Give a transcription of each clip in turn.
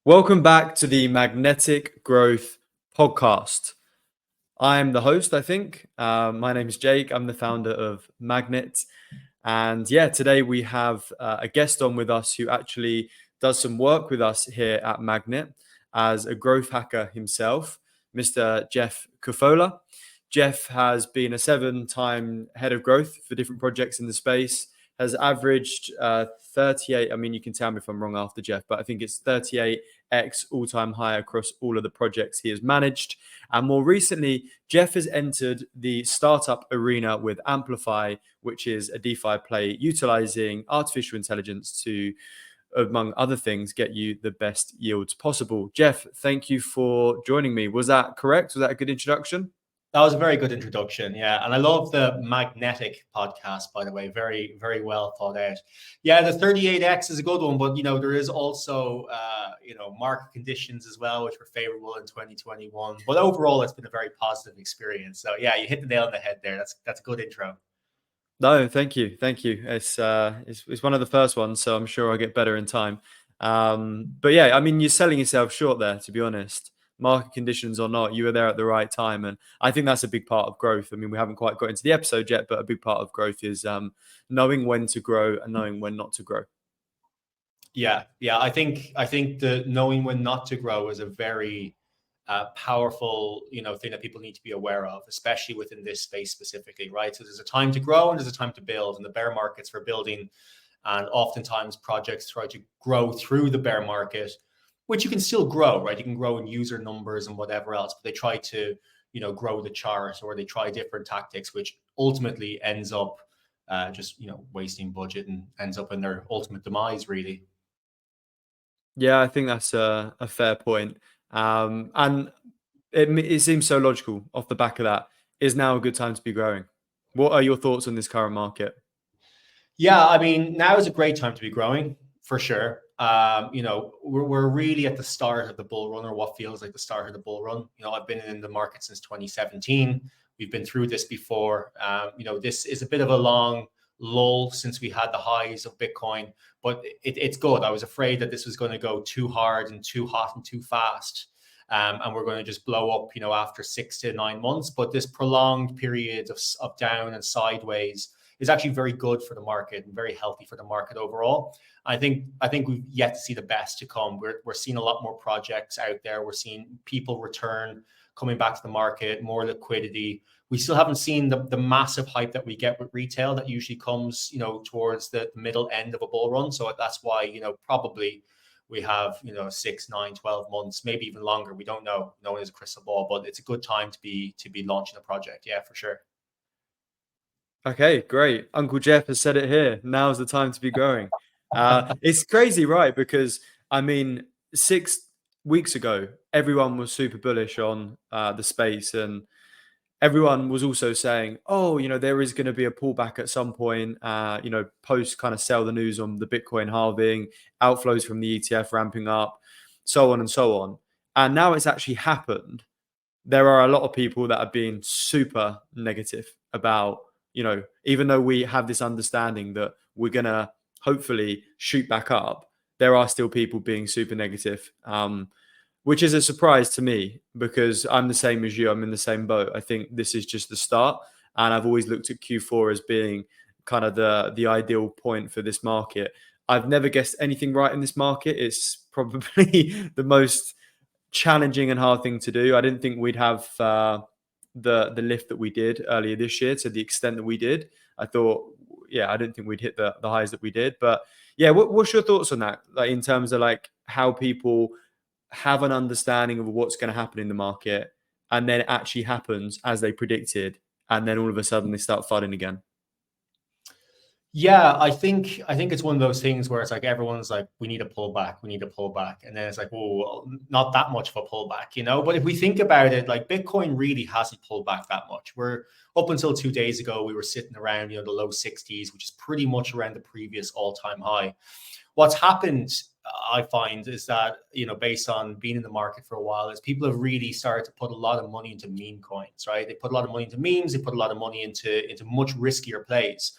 Welcome back to the Magnetic Growth Podcast. I'm the host, I think. My name is Jake. I'm the founder of Magnet. And yeah, today we have a guest on with us who actually does some work with us here at Magnet as a growth hacker himself, Mr. Jeff Cafolla. Jeff has been a 7-time head of growth for different projects in the space, has averaged 38. I mean, you can tell me if I'm wrong after Jeff, but I think it's 38x all-time high across all of the projects he has managed. And more recently, Jeff has entered the startup arena with Amplify, which is a DeFi play utilizing artificial intelligence to, among other things, get you the best yields possible. Jeff, thank you for joining me. Was that correct? Was that a good introduction? That was a very good introduction, yeah. And I love the Magnetic podcast, by the way. Very, very well thought out. Yeah, the 38x is a good one, but there is also market conditions as well, which were favorable in 2021. But overall, it's been a very positive experience. So yeah, you hit the nail on the head there. That's a good intro. No, thank you. It's one of the first ones, so I'm sure I'll get better in time. But yeah, I mean, you're selling yourself short there, to be honest. Market conditions or not, you were there at the right time, and I think that's a big part of growth. I mean, we haven't quite got into the episode yet, but a big part of growth is knowing when to grow and knowing when not to grow. Yeah. I think the knowing when not to grow is a very powerful, thing that people need to be aware of, especially within this space specifically, right? So there's a time to grow and there's a time to build, and the bear market's for building, and oftentimes projects try to grow through the bear market, which you can still grow, right? You can grow in user numbers and whatever else, but they try to, grow the chart, or they try different tactics, which ultimately ends up just, wasting budget and ends up in their ultimate demise, really. Yeah, I think that's a fair point. And it seems so logical off the back of that. Is now a good time to be growing? What are your thoughts on this current market? Yeah, I mean, now is a great time to be growing, for sure. We're really at the start of the bull run, or what feels like the start of the bull run. I've been in the market since 2017. We've been through this before. This is a bit of a long lull since we had the highs of Bitcoin, but it's good. I was afraid that this was going to go too hard and too hot and too fast. And we're going to just blow up, after 6 to 9 months. But this prolonged period of down and sideways is actually very good for the market and very healthy for the market overall. I think we've yet to see the best to come. We're seeing a lot more projects out there. We're seeing people return, coming back to the market, more liquidity. We still haven't seen the massive hype that we get with retail that usually comes, towards the middle end of a bull run. So that's why, probably we have, 6, 9, 12 months, maybe even longer. We don't know. No one has a crystal ball, but it's a good time to be launching a project. Yeah, for sure. Okay, great. Uncle Jeff has said it here. Now's the time to be growing. It's crazy, right? Because I mean, 6 weeks ago, everyone was super bullish on the space, and everyone was also saying, "Oh, there is going to be a pullback at some point." Post kind of sell the news on the Bitcoin halving, outflows from the ETF ramping up, so on and so on. And now it's actually happened. There are a lot of people that are being super negative about, even though we have this understanding that we're going to hopefully shoot back up, there are still people being super negative, which is a surprise to me because I'm the same as you. I'm in the same boat. I think this is just the start. And I've always looked at Q4 as being kind of the ideal point for this market. I've never guessed anything right in this market. It's probably the most challenging and hard thing to do. I didn't think we'd have the lift that we did earlier this year to the extent that we did. I thought, I didn't think we'd hit the highs that we did. But yeah, what's your thoughts on that? Like in terms of like how people have an understanding of what's going to happen in the market, and then it actually happens as they predicted, and then all of a sudden they start flooding again. Yeah, I think it's one of those things where it's like everyone's like, we need a pullback, and then it's like, well, not that much of a pullback, But if we think about it, like Bitcoin really hasn't pulled back that much. We're up until 2 days ago, we were sitting around, the low 60s, which is pretty much around the previous all-time high. What's happened, I find, is that, based on being in the market for a while, is people have really started to put a lot of money into meme coins, right? They put a lot of money into memes, they put a lot of money into much riskier plays,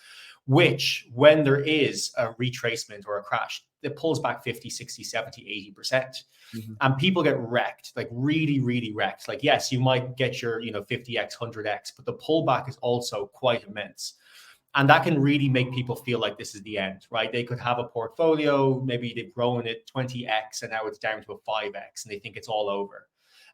which when there is a retracement or a crash, it pulls back 50, 60, 70, 80%. Mhm. And people get wrecked, like really, really wrecked. Like, yes, you might get your, 50x, 100x, but the pullback is also quite immense. And that can really make people feel like this is the end, right? They could have a portfolio, maybe they've grown it 20x and now it's down to a 5x and they think it's all over.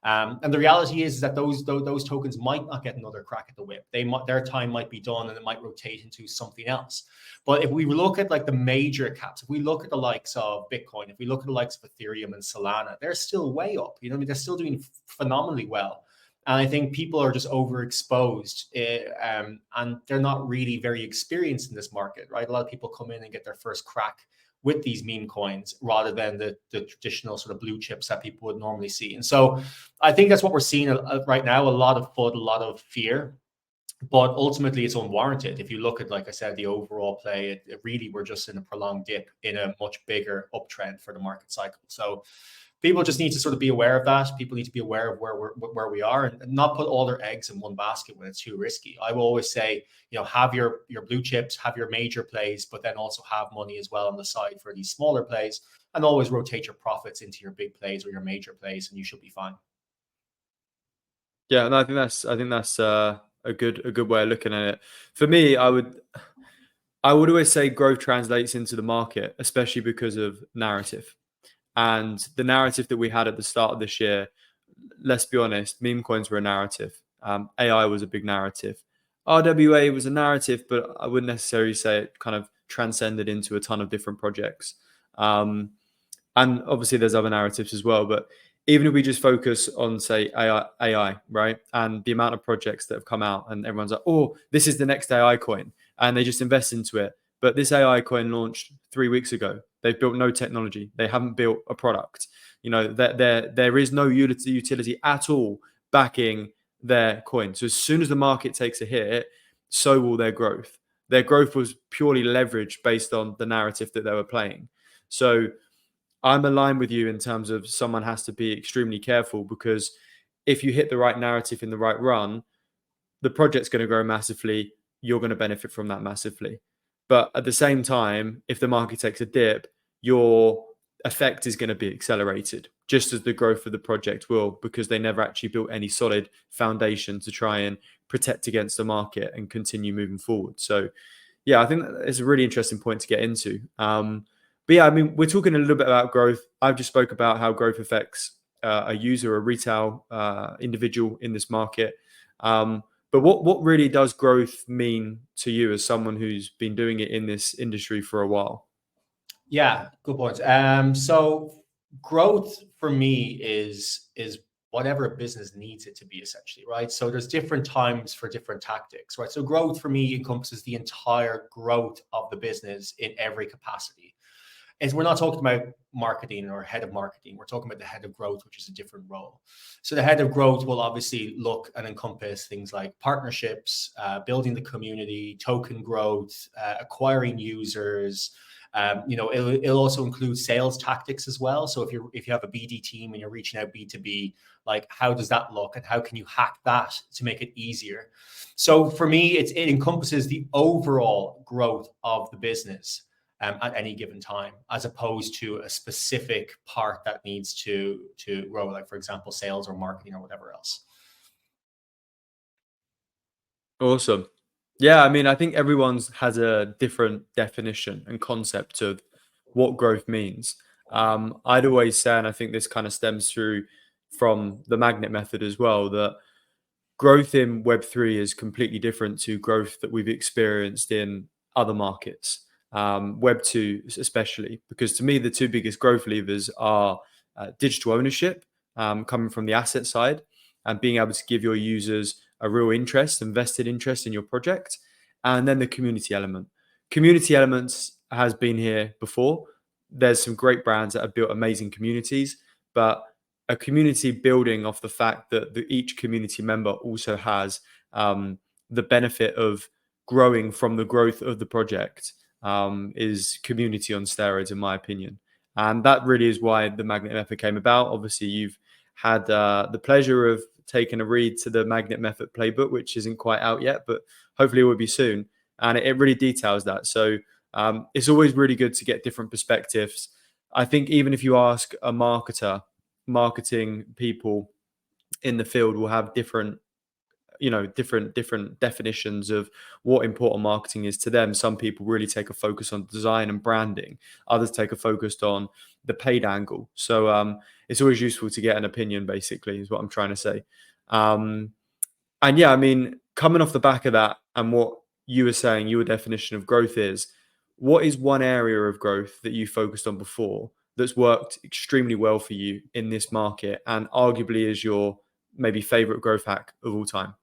And the reality is that those tokens might not get another crack at the whip. Their time might be done and it might rotate into something else. But if we look at like the major caps, if we look at the likes of Bitcoin, if we look at the likes of Ethereum and Solana, they're still way up. I mean, they're still doing phenomenally well. And I think people are just overexposed and they're not really very experienced in this market, right? A lot of people come in and get their first crack with these meme coins rather than the traditional sort of blue chips that people would normally see. And so I think that's what we're seeing right now, a lot of FUD, a lot of fear, but ultimately it's unwarranted. If you look at, like I said, the overall play, it really, we're just in a prolonged dip in a much bigger uptrend for the market cycle. So people just need to sort of be aware of that. People need to be aware of where we are and not put all their eggs in one basket when it's too risky. I will always say, have your blue chips, have your major plays, but then also have money as well on the side for these smaller plays, and always rotate your profits into your big plays or your major plays, and you should be fine. Yeah, and I think that's a good way of looking at it. For me, I would always say growth translates into the market, especially because of narrative. And the narrative that we had at the start of this year, let's be honest, meme coins were a narrative. AI was a big narrative. RWA was a narrative, but I wouldn't necessarily say it kind of transcended into a ton of different projects. And obviously there's other narratives as well, but even if we just focus on, say, AI, right? And the amount of projects that have come out and everyone's like, oh, this is the next AI coin. And they just invest into it. But this AI coin launched 3 weeks ago. They've built no technology. They haven't built a product. There is no utility at all backing their coin. So as soon as the market takes a hit, so will their growth. Their growth was purely leveraged based on the narrative that they were playing. So I'm aligned with you in terms of someone has to be extremely careful, because if you hit the right narrative in the right run, the project's going to grow massively. You're going to benefit from that massively. But at the same time, if the market takes a dip, your effect is going to be accelerated, just as the growth of the project will, because they never actually built any solid foundation to try and protect against the market and continue moving forward. So, yeah, I think it's a really interesting point to get into. But yeah, I mean, we're talking a little bit about growth. I've just spoke about how growth affects a user, a retail individual in this market. But what really does growth mean to you as someone who's been doing it in this industry for a while? Yeah, good point. So growth for me is whatever a business needs it to be, essentially, right? So there's different times for different tactics, right? So growth for me encompasses the entire growth of the business in every capacity. And we're not talking about marketing or head of marketing. We're talking about the head of growth, which is a different role. So the head of growth will obviously look and encompass things like partnerships, building the community, token growth, acquiring users. It'll also include sales tactics as well. So if you have a BD team and you're reaching out B2B, like, how does that look and how can you hack that to make it easier? So for me, it encompasses the overall growth of the business at any given time, as opposed to a specific part that needs to grow, like, for example, sales or marketing or whatever else. Awesome. Yeah, I mean, I think everyone's has a different definition and concept of what growth means. I'd always say, and I think this kind of stems through from the magnet method as well, that growth in Web3 is completely different to growth that we've experienced in other markets. Web2 especially, because to me, the two biggest growth levers are digital ownership, coming from the asset side, and being able to give your users a real interest, invested interest in your project, and then the community element. Community elements has been here before. There's some great brands that have built amazing communities, but a community building off the fact that each community member also has the benefit of growing from the growth of the project is community on steroids, in my opinion. And that really is why the magnet method came about. Obviously, you've had the pleasure of taking a read to the magnet method playbook, which isn't quite out yet, but hopefully it will be soon. And it really details that. So It's always really good to get different perspectives. I think even if you ask a marketer, marketing people in the field will have different, different definitions of what important marketing is to them. Some people really take a focus on design and branding, others take a focus on the paid angle. So it's always useful to get an opinion, basically, is what I'm trying to say. And yeah, I mean, coming off the back of that and what you were saying, your definition of growth is, what is one area of growth that you focused on before that's worked extremely well for you in this market and arguably is your maybe favorite growth hack of all time?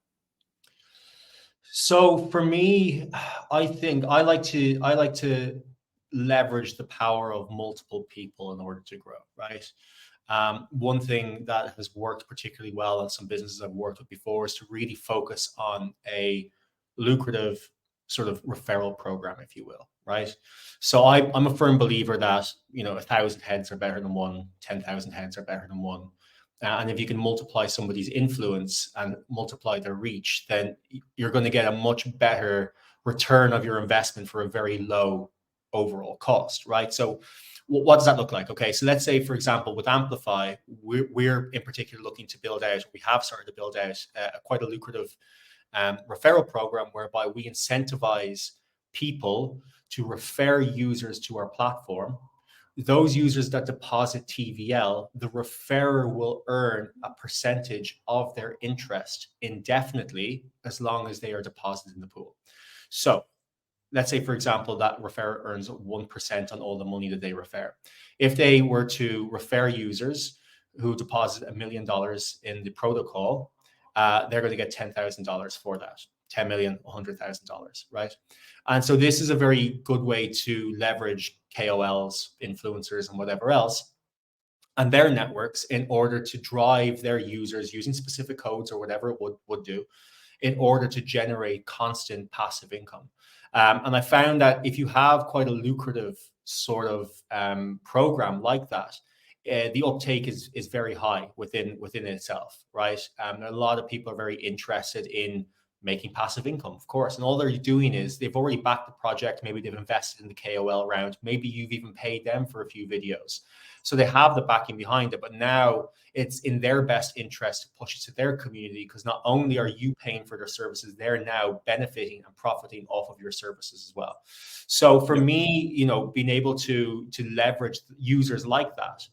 So for me, I think I like to leverage the power of multiple people in order to grow, right? One thing that has worked particularly well in some businesses I've worked with before is to really focus on a lucrative sort of referral program, if you will, right? So I'm a firm believer that 1,000 heads are better than one, 10,000 heads are better than one. And if you can multiply somebody's influence and multiply their reach, then you're going to get a much better return of your investment for a very low overall cost, right? So what does that look like? Okay, so let's say, for example, with Amplify, we're in particular looking to build out, we have started to build out quite a lucrative referral program whereby we incentivize people to refer users to our platform. Those users that deposit TVL, the referrer will earn a percentage of their interest indefinitely as long as they are deposited in the pool. So let's say, for example, that referrer earns 1% on all the money that they refer. If they were to refer users who deposit $1 million in the protocol, they're going to get $10,000 for that. 10 million, $100,000, right? And so this is a very good way to leverage KOLs, influencers, and whatever else, and their networks in order to drive their users using specific codes or whatever it would do in order to generate constant passive income. And I found that if you have quite a lucrative sort of program like that, the uptake is very high within itself, right? A lot of people are very interested in making passive income, of course, and all they're doing is they've already backed the project. Maybe they've invested in the KOL round. Maybe you've even paid them for a few videos, so they have the backing behind it. But now it's in their best interest to push it to their community, because not only are you paying for their services, they're now benefiting and profiting off of your services as well. So for me, being able to leverage users like that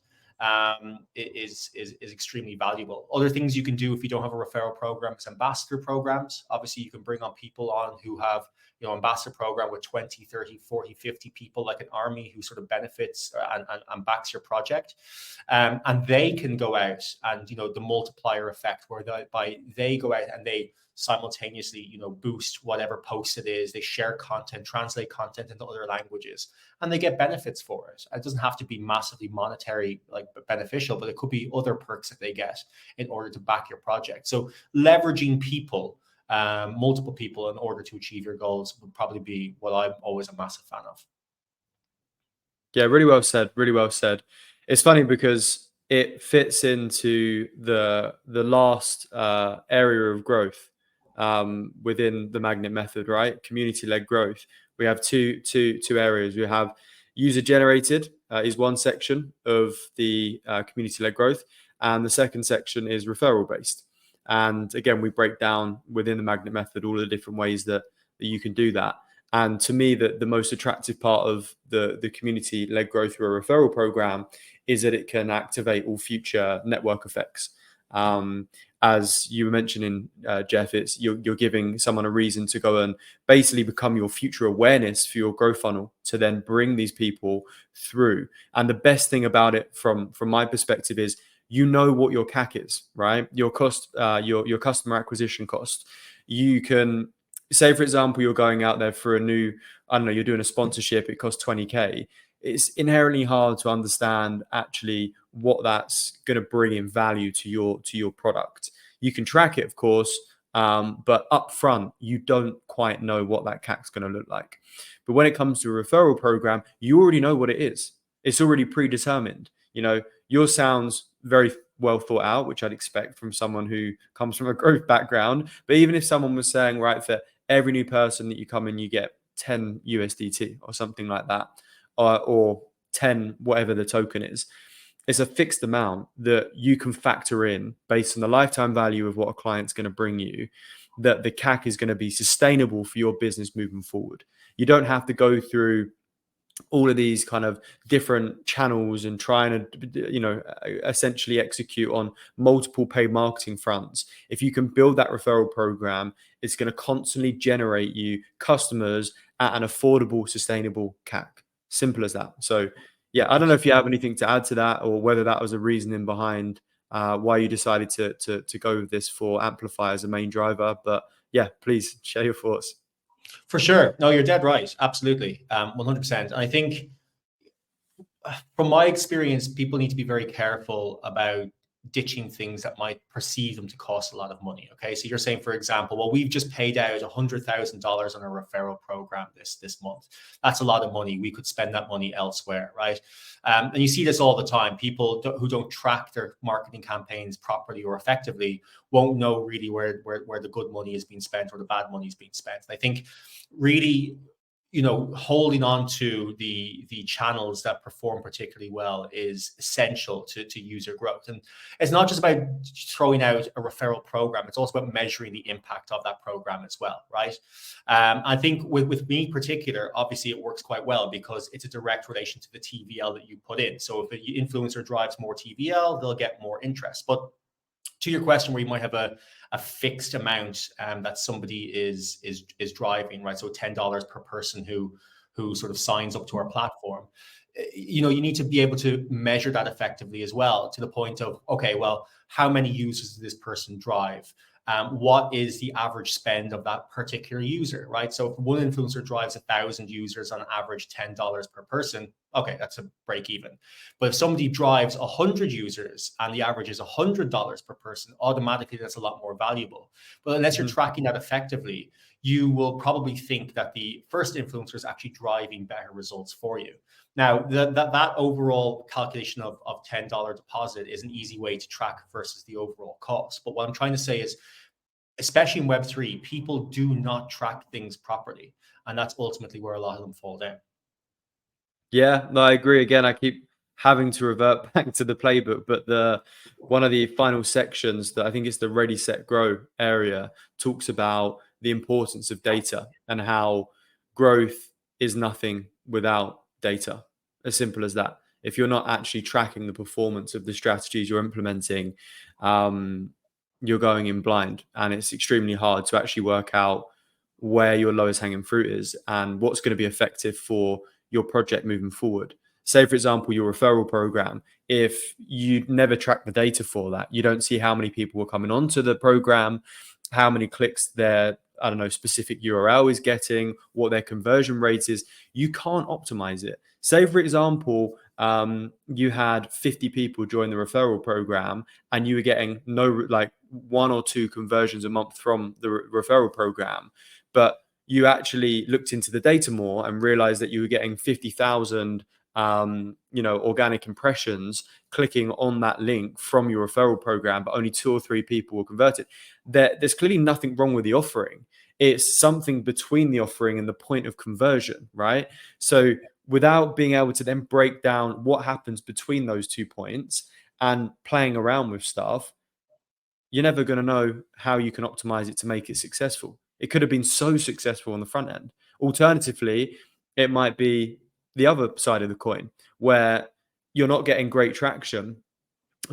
is extremely valuable. Other things you can do if you don't have a referral program is ambassador programs. Obviously, you can bring on people on who have ambassador program with 20, 30, 40, 50 people, like an army who sort of benefits and backs your project. And they can go out and, the multiplier effect where they go out and they simultaneously, boost whatever post it is. They share content, translate content into other languages, and they get benefits for it. It doesn't have to be massively monetary, like beneficial, but it could be other perks that they get in order to back your project. So leveraging people, multiple people, in order to achieve your goals would probably be what I'm always a massive fan of. Yeah, really well said. Really well said. It's funny because it fits into the last area of growth within the magnet method, right? Community-led growth. We have two areas. We have user-generated is one section of the community-led growth, and the second section is referral-based. And again, we break down within the magnet method all the different ways that you can do that. And to me, the most attractive part of the community-led growth through a referral program is that it can activate all future network effects. As you were mentioning, Jeff, it's you're giving someone a reason to go and basically become your future awareness for your growth funnel to then bring these people through. And the best thing about it from my perspective is what your CAC is, right? Your cost, your customer acquisition cost. You can say, for example, you're going out there for you're doing a sponsorship, it costs 20K. It's inherently hard to understand actually what that's going to bring in value to your product. You can track it, of course, but upfront, you don't quite know what that CAC is going to look like. But when it comes to a referral program, you already know what it is. It's already predetermined. Yours sounds very well thought out, which I'd expect from someone who comes from a growth background. But even if someone was saying, right, for every new person that you come in, you get 10 USDT or something like that, or 10, whatever the token is. It's a fixed amount that you can factor in based on the lifetime value of what a client's going to bring you, that the CAC is going to be sustainable for your business moving forward. You don't have to go through all of these kind of different channels and trying to, essentially execute on multiple paid marketing fronts. If you can build that referral program, it's going to constantly generate you customers at an affordable, sustainable CAC. Simple as that. So yeah, I don't know if you have anything to add to that, or whether that was a reasoning behind why you decided to go with this for Amplify as a main driver. But yeah, please share your thoughts. For sure. No, you're dead right. Absolutely. 100%. I think from my experience, people need to be very careful about ditching things that might perceive them to cost a lot of money. Okay. So you're saying, for example, well, we've just paid out $100,000 on a referral program this month. That's a lot of money. We could spend that money elsewhere. Right. And you see this all the time. People who don't track their marketing campaigns properly or effectively won't know really where the good money is being spent or the bad money is being spent. And I think really, holding on to the channels that perform particularly well is essential to user growth. And it's not just about throwing out a referral program. It's also about measuring the impact of that program as well, right? I think with me in particular, obviously it works quite well because it's a direct relation to the TVL that you put in. So if an influencer drives more TVL, they'll get more interest. But to your question, where you might have a fixed amount that somebody is driving, right? So $10 per person who sort of signs up to our platform. You need to be able to measure that effectively as well, to the point of, okay, well, how many users does this person drive? What is the average spend of that particular user, right? So if one influencer drives 1,000 users on average $10 per person, okay, that's a break even. But if somebody drives 100 users and the average is $100 per person, automatically that's a lot more valuable. But unless you're tracking that effectively, you will probably think that the first influencer is actually driving better results for you. Now, that overall calculation of $10 deposit is an easy way to track versus the overall cost. But what I'm trying to say is, especially in Web3, people do not track things properly. And that's ultimately where a lot of them fall down. Yeah, no, I agree. Again, I keep having to revert back to the playbook, but one of the final sections, that I think it's the ready, set, grow area, talks about the importance of data and how growth is nothing without data. As simple as that. If you're not actually tracking the performance of the strategies you're implementing, you're going in blind, and it's extremely hard to actually work out where your lowest hanging fruit is and what's going to be effective for your project moving forward. Say, for example, your referral program, if you never track the data for that, you don't see how many people are coming onto the program, how many clicks their, specific URL is getting, what their conversion rate is, you can't optimize it. Say, for example, you had 50 people join the referral program and you were getting like 1 or 2 conversions a month from the referral program, but you actually looked into the data more and realized that you were getting 50,000 organic impressions clicking on that link from your referral program, but only 2 or 3 people were converted. There's clearly nothing wrong with the offering. It's something between the offering and the point of conversion, right? So without being able to then break down what happens between those 2 points and playing around with stuff, you're never going to know how you can optimize it to make it successful. It could have been so successful on the front end. Alternatively, it might be the other side of the coin, where you're not getting great traction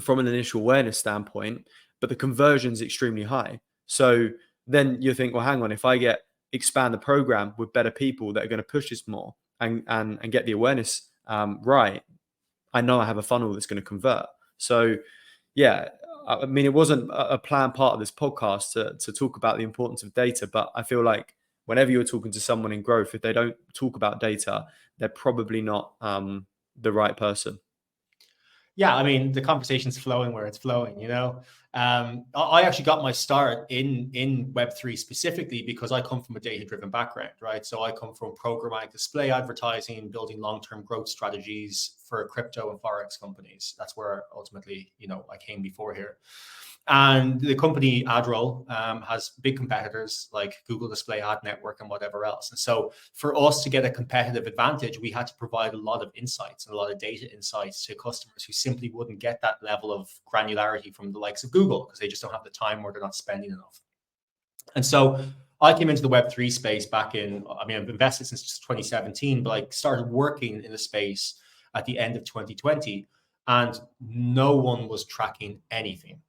from an initial awareness standpoint, but the conversion is extremely high. So then you think, well, hang on, if I expand the program with better people that are going to push this more and get the awareness right, I know I have a funnel that's going to convert. So yeah, I mean, it wasn't a planned part of this podcast to talk about the importance of data, but I feel like whenever you're talking to someone in growth, if they don't talk about data, they're probably not the right person. Yeah, I mean, the conversation's flowing where it's flowing, I actually got my start in Web3 specifically because I come from a data-driven background, right? So I come from programmatic display advertising, building long-term growth strategies for crypto and Forex companies. That's where ultimately, I came before here. And the company Adroll has big competitors like Google Display Ad Network and whatever else. And so for us to get a competitive advantage, we had to provide a lot of insights and a lot of data insights to customers who simply wouldn't get that level of granularity from the likes of Google because they just don't have the time or they're not spending enough. And so I came into the Web3 space back in, I mean, I've invested since 2017, but I started working in the space at the end of 2020, and no one was tracking anything.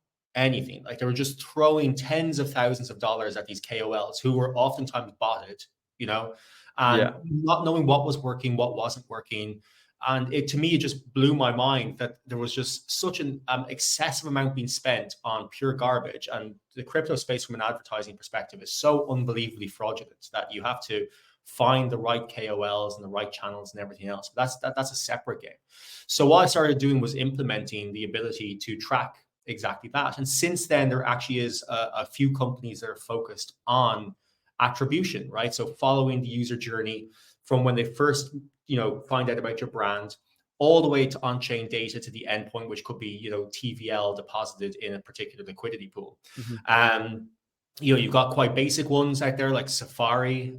Like they were just throwing tens of thousands of dollars at these KOLs who were oftentimes botted, you know, and not knowing what was working, what wasn't working. And it, to me, it just blew my mind that there was just such an excessive amount being spent on pure garbage. And the crypto space from an advertising perspective is so unbelievably fraudulent that you have to find the right KOLs and the right channels and everything else. But that's a separate game. So what I started doing was implementing the ability to track exactly that. And since then, there actually is a few companies that are focused on attribution, right? So following the user journey from when they first, find out about your brand, all the way to on-chain data to the endpoint, which could be, TVL deposited in a particular liquidity pool. You've got quite basic ones out there like Safari.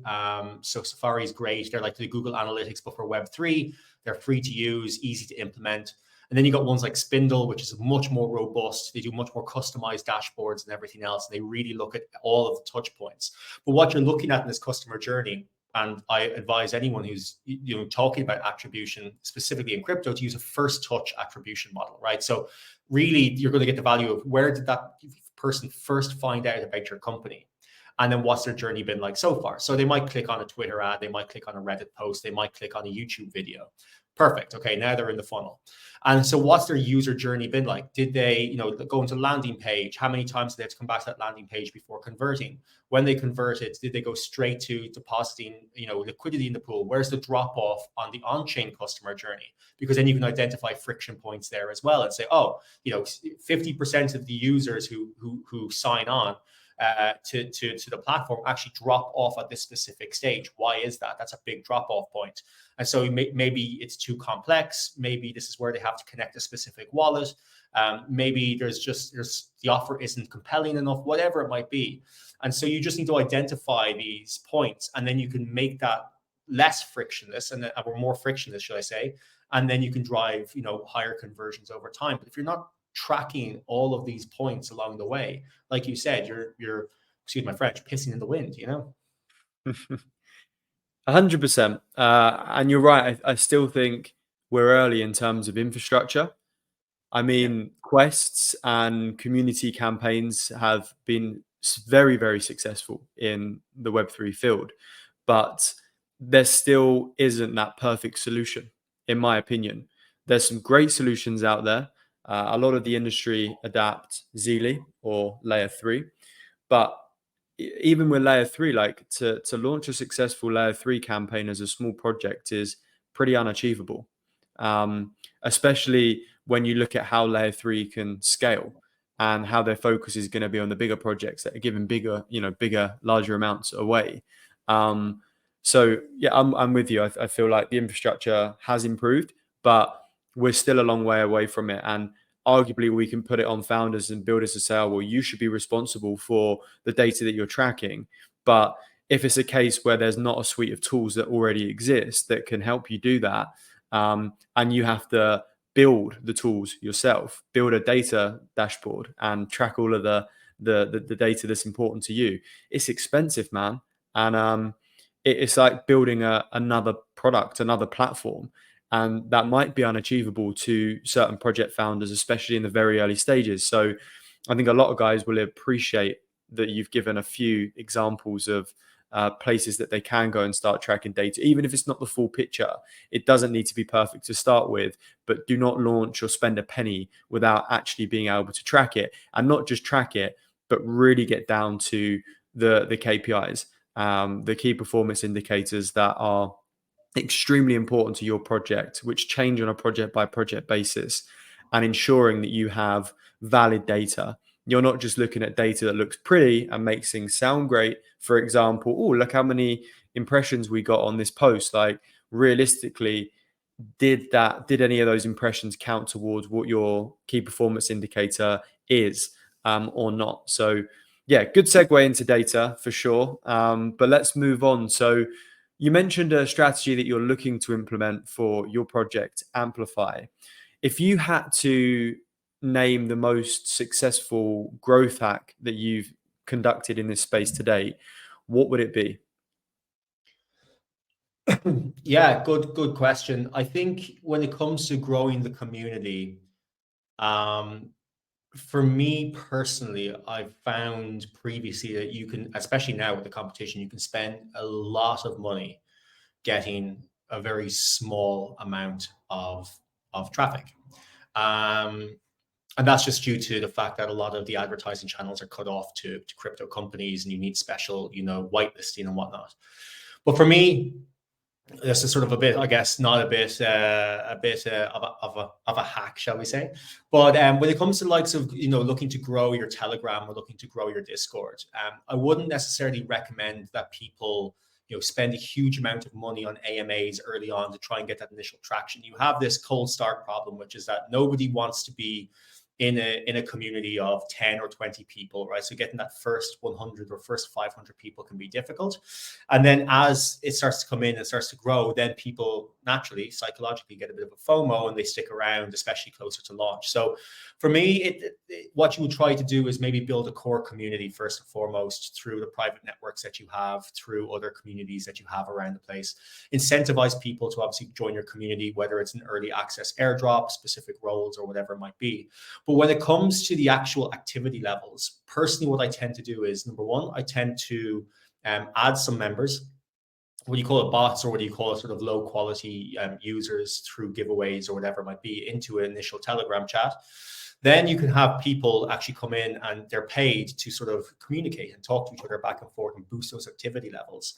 So Safari is great. They're like the Google Analytics, but for Web3. They're free to use, easy to implement. And then you got ones like Spindle, which is much more robust. They do much more customized dashboards and everything else. And they really look at all of the touch points. But what you're looking at in this customer journey, and I advise anyone who's talking about attribution, specifically in crypto, to use a first touch attribution model, right? So really, you're going to get the value of where did that person first find out about your company? And then what's their journey been like so far? So they might click on a Twitter ad, they might click on a Reddit post, they might click on a YouTube video. Perfect. Okay, now they're in the funnel. And so what's their user journey been like? Did they, go into landing page? How many times did they have to come back to that landing page before converting? When they converted, did they go straight to depositing, liquidity in the pool? Where's the drop off on the on-chain customer journey? Because then you can identify friction points there as well and say, 50% of the users who sign on to the platform actually drop off at this specific stage. Why is that? That's a big drop off point. And so maybe it's too complex. Maybe this is where they have to connect a specific wallet. Maybe there's the offer isn't compelling enough, whatever it might be. And so you just need to identify these points, and then you can make that less frictionless or more frictionless, should I say? And then you can drive, higher conversions over time. But if you're not tracking all of these points along the way, like you said, you're excuse my French, pissing in the wind, 100%. And you're right. I still think we're early in terms of infrastructure. I mean, quests and community campaigns have been very, very successful in the Web3 field, but there still isn't that perfect solution, in my opinion. There's some great solutions out there. A lot of the industry adapt Zeely or layer 3, but even with layer 3, like to launch a successful layer 3 campaign as a small project is pretty unachievable, especially when you look at how layer 3 can scale and how their focus is going to be on the bigger projects that are giving bigger, larger amounts away. So yeah, I'm with you. I feel like the infrastructure has improved, but we're still a long way away from it. And arguably we can put it on founders and builders to say, oh, well, you should be responsible for the data that you're tracking. But if it's a case where there's not a suite of tools that already exist that can help you do that, and you have to build the tools yourself, build a data dashboard and track all of the data that's important to you, it's expensive, man. And it's like building another product, another platform. And that might be unachievable to certain project founders, especially in the very early stages. So I think a lot of guys will appreciate that you've given a few examples of places that they can go and start tracking data, even if it's not the full picture. It doesn't need to be perfect to start with, but do not launch or spend a penny without actually being able to track it, and not just track it, but really get down to the KPIs, the key performance indicators that are extremely important to your project, which change on a project by project basis, and ensuring that you have valid data. You're not just looking at data that looks pretty and makes things sound great. For example, oh, look how many impressions we got on this post. Like, realistically, did any of those impressions count towards what your key performance indicator is? or not. So yeah, good segue into data for sure. But let's move on. So you mentioned a strategy that you're looking to implement for your project, Amplify. If you had to name the most successful growth hack that you've conducted in this space today, what would it be? Yeah, good question. I think when it comes to growing the community, um, for me personally, I've found previously that you can, especially now with the competition, you can spend a lot of money getting a very small amount of traffic. Um, and that's just due to the fact that a lot of the advertising channels are cut off to crypto companies, and you need special, whitelisting and whatnot. But for me, this is sort of a bit, I guess, not a bit of a hack, shall we say? But when it comes to the likes of looking to grow your Telegram or looking to grow your Discord, I wouldn't necessarily recommend that people spend a huge amount of money on AMAs early on to try and get that initial traction. You have this cold start problem, which is that nobody wants to be in a community of 10 or 20 people, right? So getting that first 100 or first 500 people can be difficult. And then as it starts to come in and starts to grow, then people naturally, psychologically get a bit of a FOMO and they stick around, especially closer to launch. So for me, what you would try to do is maybe build a core community first and foremost through the private networks that you have, through other communities that you have around the place. Incentivize people to obviously join your community, whether it's an early access airdrop, specific roles, or whatever it might be. But when it comes to the actual activity levels, personally, what I tend to do is, number one, I tend to add some members, what do you call it, bots, or what do you call it, sort of low quality users through giveaways or whatever it might be, into an initial Telegram chat. Then you can have people actually come in and they're paid to sort of communicate and talk to each other back and forth and boost those activity levels.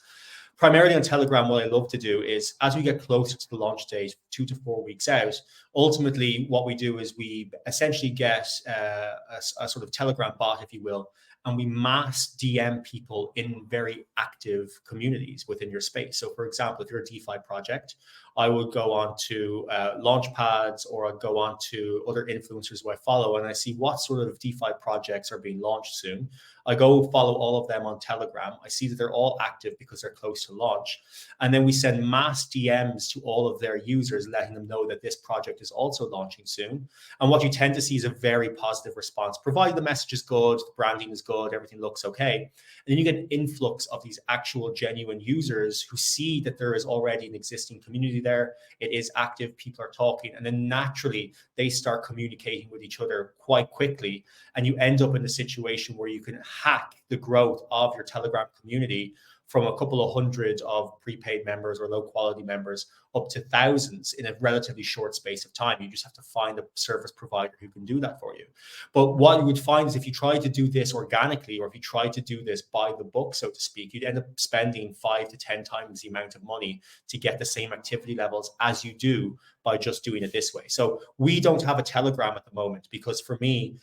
Primarily on Telegram, what I love to do is, as we get closer to the launch date, 2 to 4 weeks out, ultimately what we do is we essentially get a sort of Telegram bot, if you will, and we mass DM people in very active communities within your space. So for example, if you're a DeFi project, I would go on to launch pads, or I'd go on to other influencers who I follow, and I see what sort of DeFi projects are being launched soon. I go follow all of them on Telegram. I see that they're all active because they're close to launch. And then we send mass DMs to all of their users, letting them know that this project is also launching soon. And what you tend to see is a very positive response, provided the message is good, the branding is good, everything looks okay. And then you get an influx of these actual genuine users who see that there is already an existing community there. It is active, people are talking, and then naturally they start communicating with each other quite quickly. And you end up in a situation where you can hack the growth of your Telegram community from a couple of hundred of prepaid members or low quality members up to thousands in a relatively short space of time. You just have to find a service provider who can do that for you. But what you would find is, if you try to do this organically, or if you try to do this by the book, so to speak, you'd end up spending 5 to 10 times the amount of money to get the same activity levels as you do by just doing it this way. So we don't have a Telegram at the moment, because for me,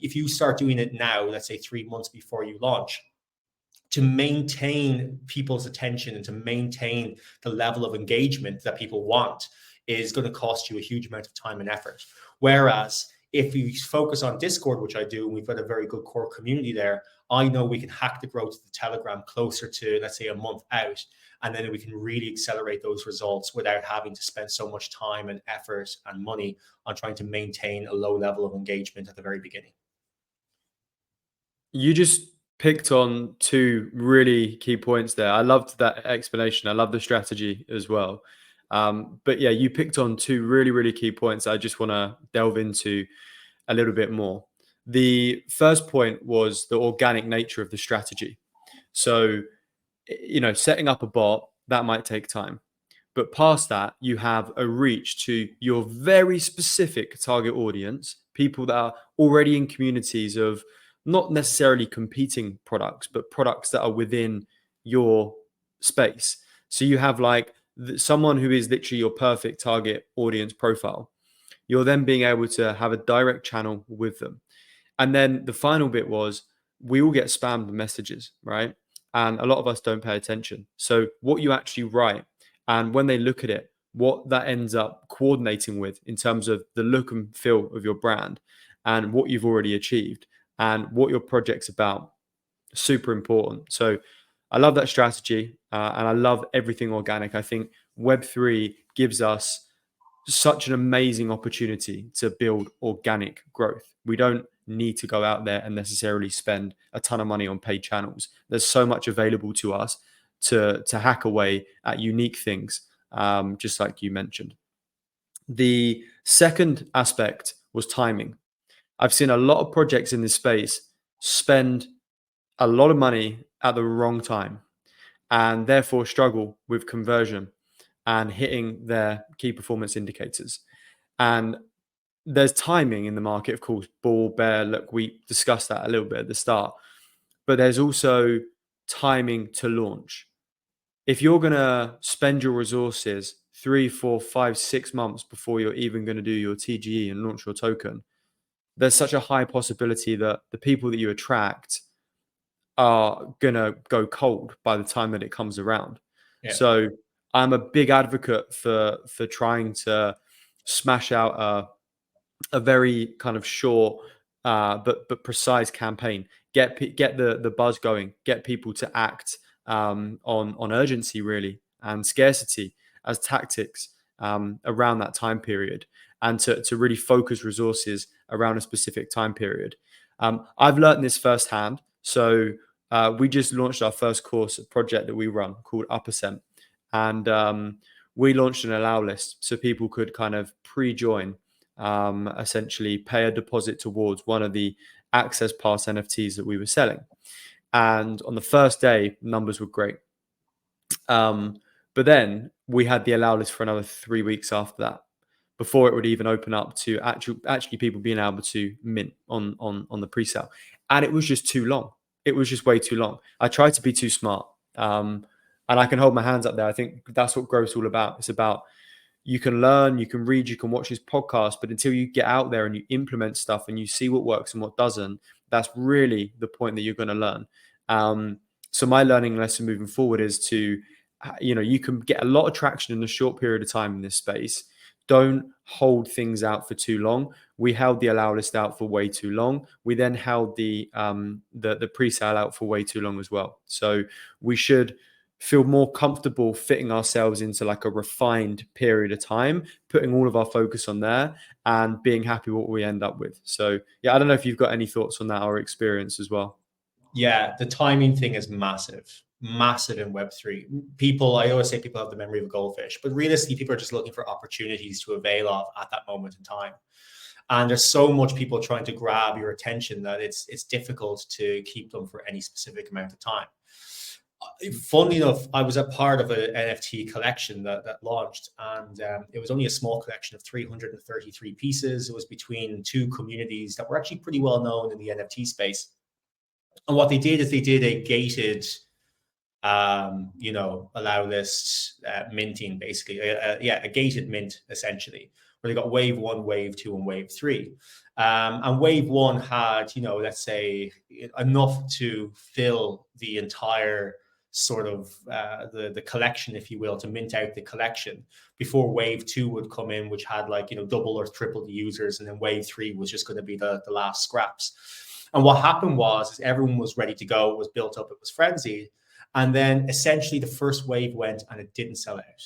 if you start doing it now, let's say 3 months before you launch, to maintain people's attention and to maintain the level of engagement that people want is going to cost you a huge amount of time and effort. Whereas if you focus on Discord, which I do, and we've got a very good core community there, I know we can hack the growth of the Telegram closer to, let's say, a month out. And then we can really accelerate those results without having to spend so much time and effort and money on trying to maintain a low level of engagement at the very beginning. You just picked on two really key points there. I loved that explanation. I love the strategy as well. But yeah, you picked on two really, really key points I just want to delve into a little bit more. The first point was the organic nature of the strategy. So, setting up a bot, that might take time. But past that, you have a reach to your very specific target audience, people that are already in communities of not necessarily competing products, but products that are within your space. So you have like someone who is literally your perfect target audience profile. You're then being able to have a direct channel with them. And then the final bit was, we all get spammed messages, right? And a lot of us don't pay attention. So what you actually write, and when they look at it, what that ends up coordinating with in terms of the look and feel of your brand and what you've already achieved, and what your project's about. Super important. So I love that strategy, and I love everything organic. I think Web3 gives us such an amazing opportunity to build organic growth. We don't need to go out there and necessarily spend a ton of money on paid channels. There's so much available to us to hack away at unique things, just like you mentioned. The second aspect was timing. I've seen a lot of projects in this space spend a lot of money at the wrong time and therefore struggle with conversion and hitting their key performance indicators. And there's timing in the market, of course, bull, bear. Look, we discussed that a little bit at the start, but there's also timing to launch. If you're going to spend your resources 3, 4, 5, 6 months before you're even going to do your TGE and launch your token, there's such a high possibility that the people that you attract are going to go cold by the time that it comes around. Yeah. So I'm a big advocate for trying to smash out a very kind of short but precise campaign. Get the buzz going. Get people to act on urgency really and scarcity as tactics around that time period, and to really focus resources around a specific time period. I've learned this firsthand. So we just launched our first course project that we run called Uppercent, and we launched an allow list so people could kind of pre-join, essentially pay a deposit towards one of the access pass NFTs that we were selling. And on the first day, numbers were great. But then we had the allow list for another 3 weeks after that, before it would even open up to actually people being able to mint on the pre-sale. And it was just too long. It was just way too long. I tried to be too smart. And I can hold my hands up there. I think that's what growth's all about. It's about, you can learn, you can read, you can watch this podcast, but until you get out there and you implement stuff and you see what works and what doesn't, that's really the point that you're going to learn. So my learning lesson moving forward is to, you can get a lot of traction in a short period of time in this space. Don't hold things out for too long. We held the allow list out for way too long. We then held the pre-sale out for way too long as well. So we should feel more comfortable fitting ourselves into like a refined period of time, putting all of our focus on there and being happy with what we end up with. So yeah, I don't know if you've got any thoughts on that or experience as well. Yeah, the timing thing is massive in Web3. I always say people have the memory of a goldfish, but realistically, people are just looking for opportunities to avail of at that moment in time. And there's so much people trying to grab your attention that it's difficult to keep them for any specific amount of time. Funnily enough, I was a part of an NFT collection that launched, and it was only a small collection of 333 pieces. It was between two communities that were actually pretty well known in the NFT space. And what they did is they did a gated, allow list minting, basically. A gated mint, essentially, where they got wave 1, wave 2, and wave 3. And wave 1 had, let's say, enough to fill the entire sort of the collection, if you will, to mint out the collection before wave 2 would come in, which had double or triple the users. And then wave 3 was just going to be the last scraps. And what happened was everyone was ready to go. It was built up. It was frenzied. And then essentially the first wave went and it didn't sell out.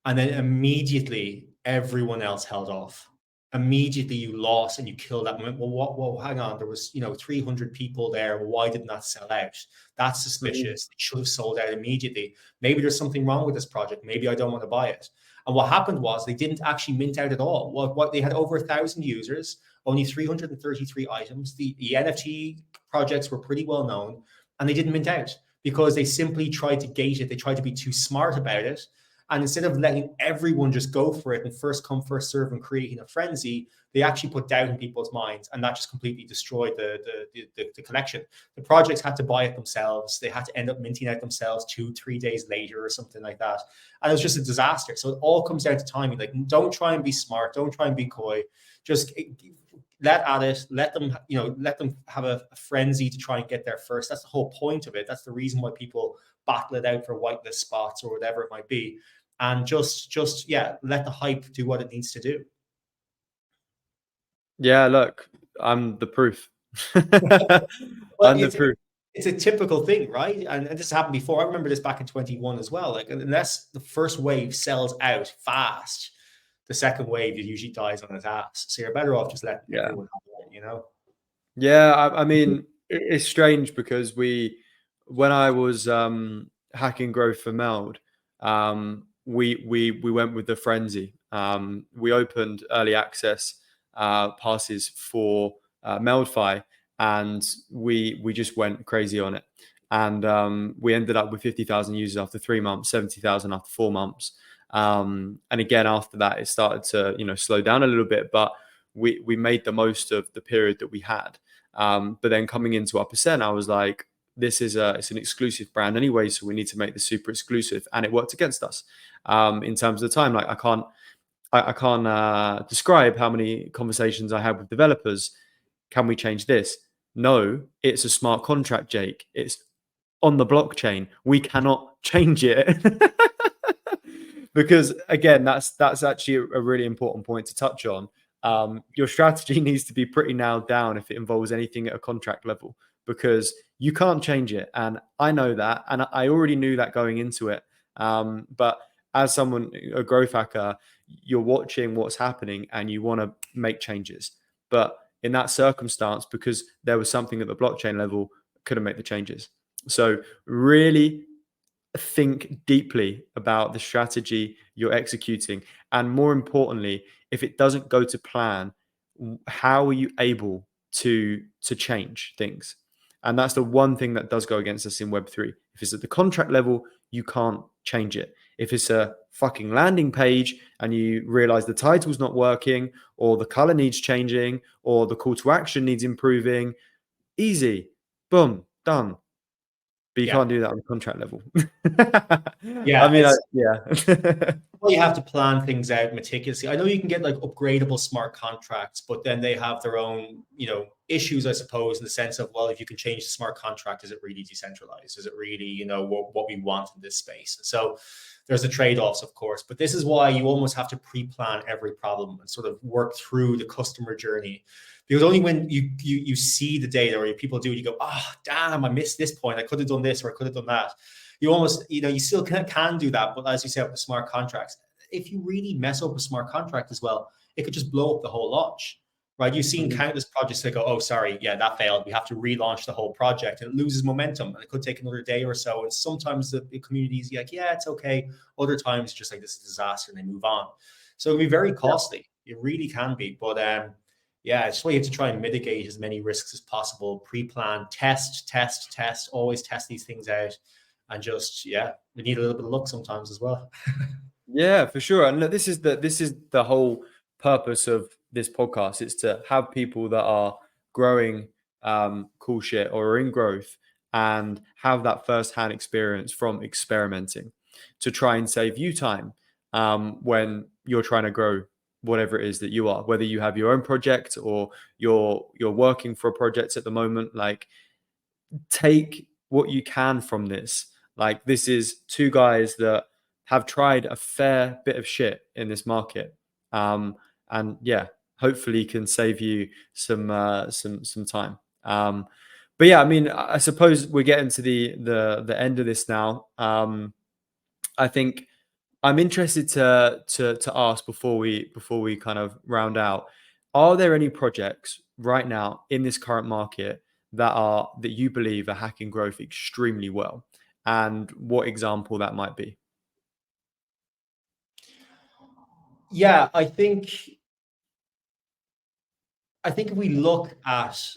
And then immediately everyone else held off. Immediately you lost and you killed that moment. Well, hang on. There was, 300 people there. Why didn't that sell out? That's suspicious. It should have sold out immediately. Maybe there's something wrong with this project. Maybe I don't want to buy it. And what happened was they didn't actually mint out at all. What they had over 1,000 users, only 333 items. The NFT projects were pretty well known, and they didn't mint out because they simply tried to gate it. They tried to be too smart about it. And instead of letting everyone just go for it and first come, first serve and creating a frenzy, they actually put doubt in people's minds, and that just completely destroyed the collection. The projects had to buy it themselves. They had to end up minting out themselves 2-3 days later or something like that. And it was just a disaster. So it all comes down to timing. Like, don't try and be smart. Don't try and be coy. Just let at it. Let them have a frenzy to try and get there first. That's the whole point of it. That's the reason why people battle it out for whitelist spots or whatever it might be. And just let the hype do what it needs to do. Yeah, look, I'm the proof. Well, I'm the proof. it's a typical thing, right? And this happened before. I remember this back in 21 as well. Like, unless the first wave sells out fast, the second wave usually dies on its ass. So you're better off just letting Yeah. everyone have it, you know? Yeah, I mean, it's strange because when I was hacking growth for Meld, we went with the frenzy. We opened early access passes for Meldfi, and we just went crazy on it. And we ended up with 50,000 users after 3 months, 70,000 after 4 months. And again, after that, it started to slow down a little bit, but we made the most of the period that we had. But then coming into our percent, I was like, it's an exclusive brand anyway, so we need to make this super exclusive, and it worked against us in terms of the time. Like I can't describe how many conversations I had with developers. Can we change this? No, it's a smart contract, Jake. It's on the blockchain. We cannot change it. Because again, that's actually a really important point to touch on. Your strategy needs to be pretty nailed down if it involves anything at a contract level, because you can't change it. And I know that, and I already knew that going into it. But as someone, a growth hacker, you're watching what's happening and you want to make changes. But in that circumstance, because there was something at the blockchain level, couldn't make the changes. So really think deeply about the strategy you're executing. And more importantly, if it doesn't go to plan, how are you able to change things? And that's the one thing that does go against us in Web3. If it's at the contract level, you can't change it. If it's a fucking landing page and you realize the title's not working, or the color needs changing, or the call to action needs improving, easy, boom, done. But you Yeah. can't do that on a contract level. I Yeah. mean, yeah. Well, you have to plan things out meticulously. I know you can get like upgradable smart contracts, but then they have their own, issues, I suppose, in the sense of, well, if you can change the smart contract, is it really decentralized? Is it really, what we want in this space? And so there's the trade-offs, of course, but this is why you almost have to pre-plan every problem and sort of work through the customer journey. Because only when you see the data, or people do it, you go, oh, damn, I missed this point. I could have done this, or I could have done that. You almost, you still can do that. But as you said, with the smart contracts, if you really mess up a smart contract as well, it could just blow up the whole launch, right? You've seen countless projects that go, oh, sorry, yeah, that failed. We have to relaunch the whole project, and it loses momentum, and it could take another day or so. And sometimes the community is like, yeah, it's okay. Other times, just like, this is a disaster, and they move on. So it can be very costly. It really can be. But yeah, it's why you have to try and mitigate as many risks as possible. Pre-plan, test, always test these things out. And just, yeah, we need a little bit of luck sometimes as well. Yeah, for sure. And look, this is the whole purpose of this podcast. It's to have people that are growing cool shit or are in growth, and have that first-hand experience from experimenting, to try and save you time when you're trying to grow whatever it is that you are, whether you have your own project or you're working for a project at the moment. Like, take what you can from this. Like, this is two guys that have tried a fair bit of shit in this market, and yeah, hopefully can save you some time. But yeah, I mean, I suppose we're getting to the end of this now. I think I'm interested to ask, before we kind of round out, are there any projects right now in this current market that you believe are hacking growth extremely well, and what example that might be? Yeah, I think if we look at,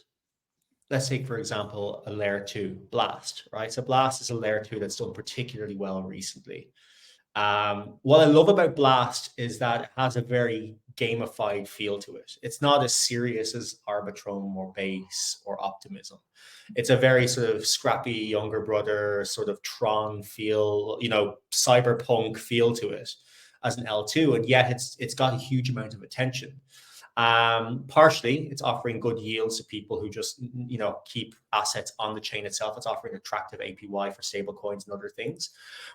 let's take, for example, a layer 2 Blast, right? So Blast is a layer 2 that's done particularly well recently. What I love about Blast is that it has a very gamified feel to it. It's not as serious as Arbitrum or Base or Optimism. It's a very sort of scrappy younger brother, sort of Tron feel, cyberpunk feel to it as an L2, and yet it's got a huge amount of attention. Partially, it's offering good yields to people who just, keep assets on the chain itself. It's offering attractive APY for stable coins and other things.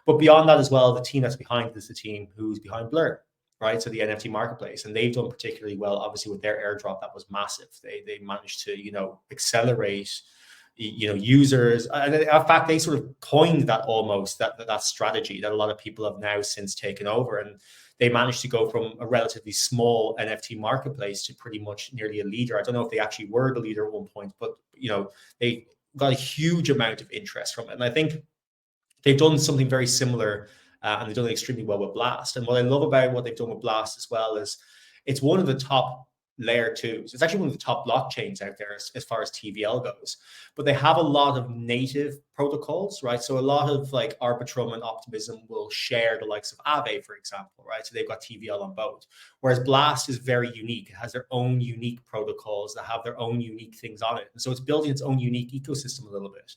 But beyond that as well, the team that's behind it is the team who's behind Blur. right? So the NFT marketplace, and they've done particularly well, obviously with their airdrop. That was massive. They managed to, accelerate, users. And in fact, they sort of coined that almost that strategy that a lot of people have now since taken over. And they managed to go from a relatively small NFT marketplace to pretty much nearly a leader. I don't know if they actually were the leader at one point, but they got a huge amount of interest from it. And I think they've done something very similar, and they've done it extremely well with Blast. And what I love about what they've done with Blast as well is it's one of the top layer twos. It's actually one of the top blockchains out there as far as TVL goes. But they have a lot of native protocols, right? So a lot of like Arbitrum and Optimism will share the likes of Aave, for example, right? So they've got TVL on both. Whereas Blast is very unique. It has their own unique protocols that have their own unique things on it. And so it's building its own unique ecosystem a little bit.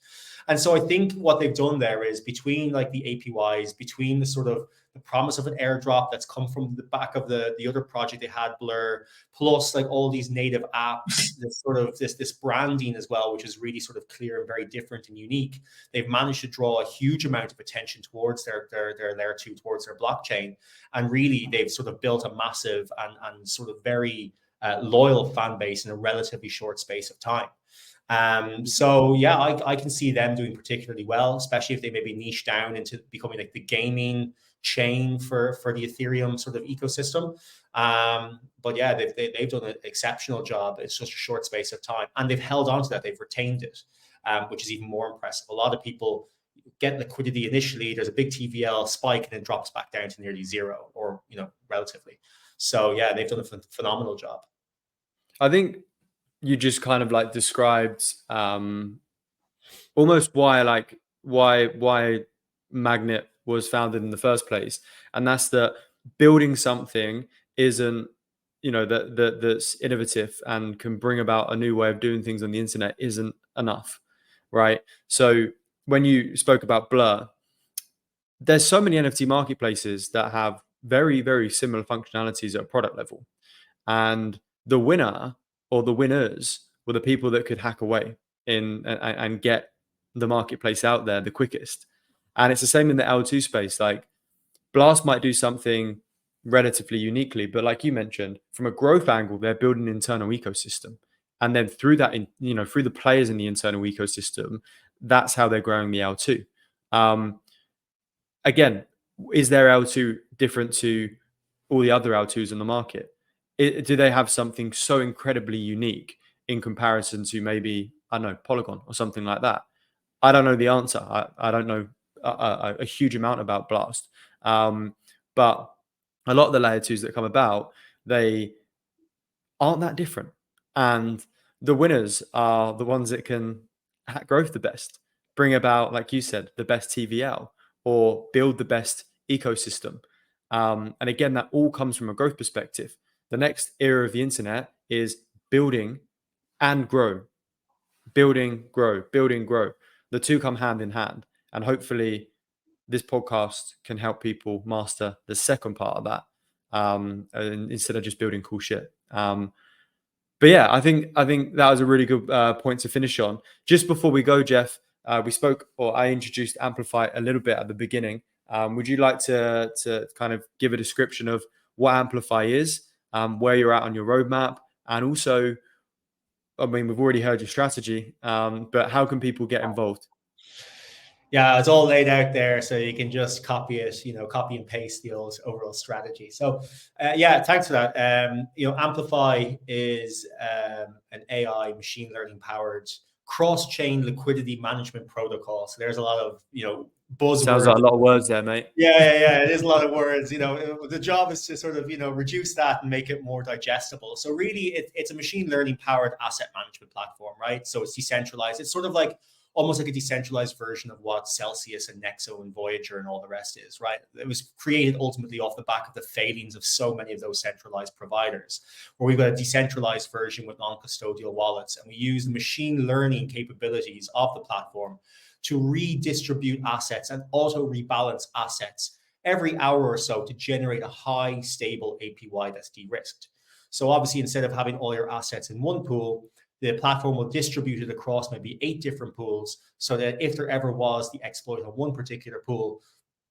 And so I think what they've done there is between like the APYs, between the sort of the promise of an airdrop that's come from the back of the other project they had, Blur, plus like all these native apps, this sort of this branding as well, which is really sort of clear and very different and unique. They've managed to draw a huge amount of attention towards their layer two, towards their blockchain. And really they've sort of built a massive and sort of very loyal fan base in a relatively short space of time. So yeah, I can see them doing particularly well, especially if they maybe niche down into becoming like the gaming chain for the Ethereum sort of ecosystem. But yeah, they've done an exceptional job in such a short space of time, and they've held on to that. They've retained it, which is even more impressive. A lot of people get liquidity initially. There's a big TVL spike and then drops back down to nearly zero, or relatively. So yeah, they've done a phenomenal job. I think you just kind of like described almost why Magnet was founded in the first place, and that's that building something isn't that's innovative and can bring about a new way of doing things on the internet isn't enough, right? So when you spoke about Blur, there's so many NFT marketplaces that have very, very similar functionalities at a product level, and the winner or the winners were the people that could hack away and get the marketplace out there the quickest. And it's the same in the L2 space. Like Blast might do something relatively uniquely, but like you mentioned, from a growth angle, they're building an internal ecosystem. And then through that, through the players in the internal ecosystem, that's how they're growing the L2. Again, is their L2 different to all the other L2s in the market? Do they have something so incredibly unique in comparison to maybe, I don't know, Polygon or something like that? I don't know the answer. I don't know a huge amount about Blast. But a lot of the layer twos that come about, they aren't that different. And the winners are the ones that can hack growth the best, bring about, like you said, the best TVL, or build the best ecosystem. And again, that all comes from a growth perspective. The next era of the internet is building and grow. Building, grow, building, grow. The two come hand in hand. And hopefully this podcast can help people master the second part of that, instead of just building cool shit. But yeah, I think that was a really good point to finish on. Just before we go, Jeff, I introduced Amplify a little bit at the beginning. Would you like to kind of give a description of what Amplify is, where you're at on your roadmap, and also, I mean, we've already heard your strategy, but how can people get involved? Yeah, it's all laid out there, so you can just copy it, copy and paste the overall strategy. So, yeah, thanks for that. Amplify is an AI machine learning powered cross-chain liquidity management protocol. So there's a lot of buzzwords. Sounds like a lot of words there, mate. Yeah. It is a lot of words. The job is to sort of reduce that and make it more digestible. So really, it's a machine learning powered asset management platform, right? So it's decentralized. It's sort of like almost like a decentralized version of what Celsius and Nexo and Voyager and all the rest is, right? It was created ultimately off the back of the failings of so many of those centralized providers, where we've got a decentralized version with non-custodial wallets, and we use the machine learning capabilities of the platform to redistribute assets and auto rebalance assets every hour or so to generate a high stable APY that's de-risked. So obviously, instead of having all your assets in one pool, the platform will distribute it across maybe 8 different pools, so that if there ever was the exploit of one particular pool,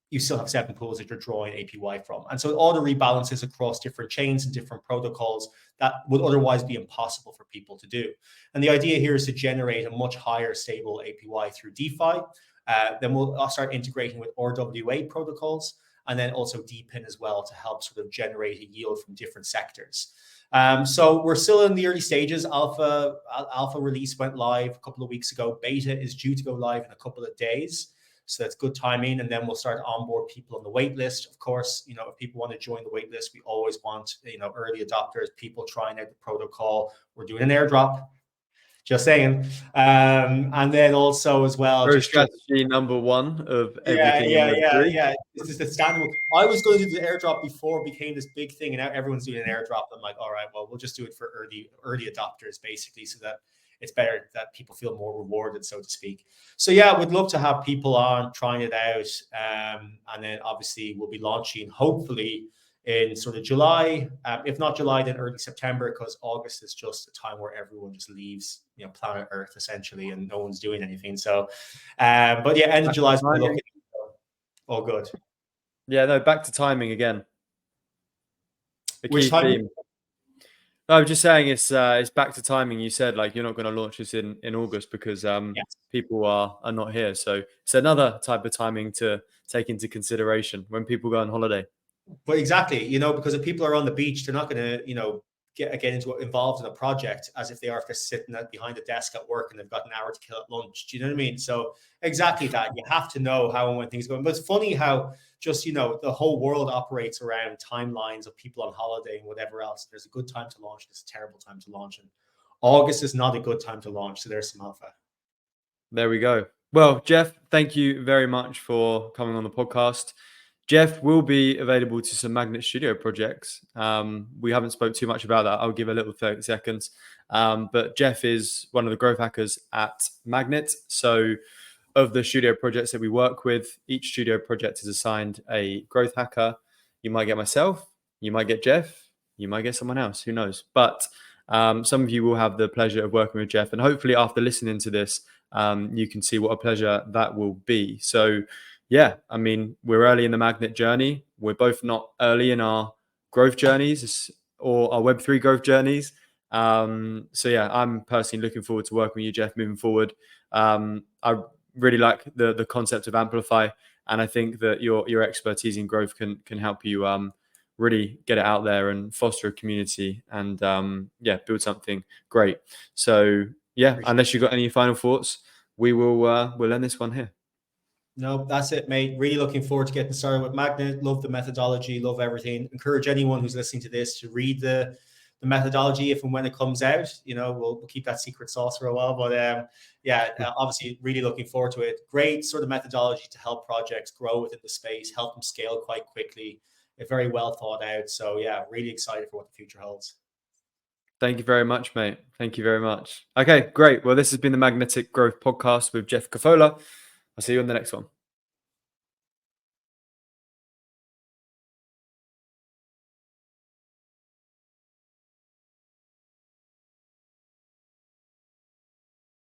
you still have 7 pools that you're drawing APY from. And so auto rebalances across different chains and different protocols that would otherwise be impossible for people to do. And the idea here is to generate a much higher stable APY through DeFi. Then we'll start integrating with RWA protocols, and then also DPIN as well to help sort of generate a yield from different sectors. So we're still in the early stages. Alpha release went live a couple of weeks ago. Beta is due to go live in a couple of days. So that's good timing. And then we'll start to onboard people on the wait list. Of course, you know, if people want to join the wait list, we always want, you know, early adopters, people trying out the protocol. We're doing an airdrop. Just saying. And then also as well, Just strategy number one of everything in Web3. Yeah. This is the standard. I was going to do the airdrop before it became this big thing, and now everyone's doing an airdrop. I'm like, all right, well, we'll just do it for early adopters, basically, so that it's better that people feel more rewarded, so to speak. So yeah, we'd love to have people on trying it out, and then obviously we'll be launching hopefully in sort of July, if not July, then early September, because August is just a time where everyone just leaves, you know, planet Earth essentially, and no one's doing anything. So, but yeah, end of July is all good. Yeah, no, back to timing again. The Which key timing? theme. No, I'm just saying it's back to timing. You said like you're not going to launch this in August because Yes. people are not here. So it's another type of timing to take into consideration when people go on holiday. But exactly, you know, because if people are on the beach, they're not going to, you know, get involved in a project as if they are if they're sitting behind a desk at work and they've got an hour to kill at lunch. Do you know what I mean? So exactly that. You have to know how and when things are going. But it's funny how just, you know, the whole world operates around timelines of people on holiday and whatever else. There's a good time to launch. There's a terrible time to launch. And August is not a good time to launch. So there's some alpha. There we go. Well, Jeff, thank you very much for coming on the podcast. Jeff will be available to some Magnet Studio projects. We haven't spoke too much about that. I'll give a little 30 seconds. But Jeff is one of the growth hackers at Magnet. So of the studio projects that we work with, each studio project is assigned a growth hacker. You might get myself, you might get Jeff, you might get someone else, who knows? But some of you will have the pleasure of working with Jeff. And hopefully after listening to this, you can see what a pleasure that will be. So yeah, I mean, we're early in the Magnet journey. We're both not early in our growth journeys or our Web3 growth journeys. So yeah, I'm personally looking forward to working with you, Jeff, moving forward. I really like the concept of Amplify, and I think that your expertise in growth can help you really get it out there and foster a community and yeah, build something great. So yeah, unless you've got any final thoughts, we'll end this one here. No, that's it, mate. Really looking forward to getting started with Magnet. Love the methodology, love everything. Encourage anyone who's listening to this to read the methodology if and when it comes out. You know, we'll keep that secret sauce for a while. But yeah, obviously really looking forward to it. Great sort of methodology to help projects grow within the space, help them scale quite quickly. Very well thought out. So yeah, really excited for what the future holds. Thank you very much, mate. Thank you very much. Okay, great. Well, this has been the Magnetic Growth Podcast with Jeff Cafolla. I'll see you on the next one.